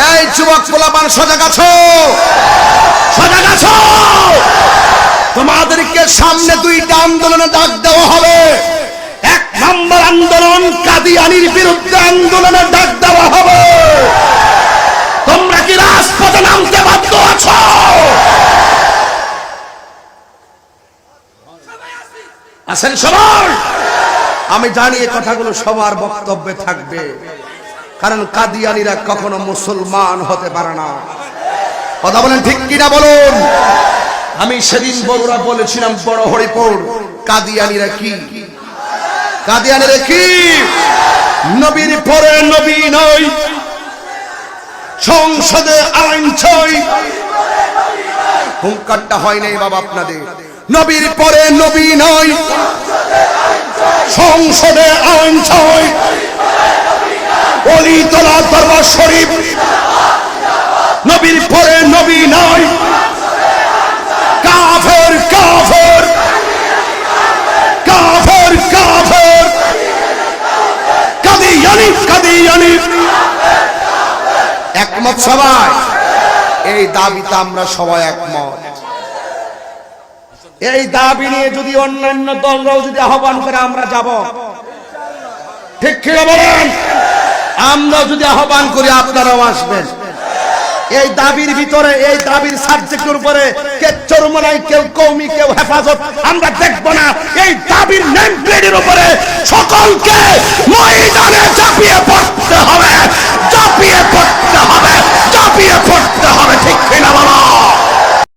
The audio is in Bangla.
এই যুবক পোলাপান সজাগ আছো? সজাগ আছো? তোমাদেরকে সামনে দুইটা আন্দোলনে ডাক দেওয়া হবে। এক নম্বর আন্দোলন কাদিয়ানির বিরুদ্ধে আন্দোলনে ডাক দেওয়া হবে। তোমরা কি রাজপথে নামতে বাধ্য আছো? আছেন সবাই? আমি জানি এই কথাগুলো সবার বক্তব্যে থাকবে, কারণ কাদিয়ানিরা কখনো মুসলমান হতে পারে না। কথা বলেন ঠিক কিনা বলুন? আমি সেদিন বড়রা বলেছিলাম বড় হরিপুর, কাদিয়ানিরা কি? কাদিয়ানিরা কি? নবীর পরে নবী নয়, সংসদে আইন ছয়। হুঙ্কারটা হয় নাই বাবা আপনাদের। নবীর পরে নবী নয়, সংসদে আইন ছয়। অলিতলা দরবার শরীফ, নবীর পরে নবী নয়। কাফের কাফের কাফের কাফের, কাদিয়ানি কাদিয়ানি। একমত সবাই? এই দাবিতে আমরা সবাই একমত। এই দাবি নিয়ে যদি অন্যান্য দলরাও যদি আহ্বান করে আমরা যাব, ঠিক কি বলেন? আমরা যদি আহ্বান করি আপনারাও আসবেন। এই দাবির ভিতরে, এই দাবির সাবজেক্টের উপরে কে চরমনাই, কেউ কওমি, কেউ হেফাজত আমরা দেখব না। এই দাবির নেম প্লেটের উপরে সকলকে ময়দানে ঝাঁপিয়ে পড়তে হবে, ঝাঁপিয়ে পড়তে হবে, ঝাঁপিয়ে পড়তে হবে। ঠিক কিনা বলো?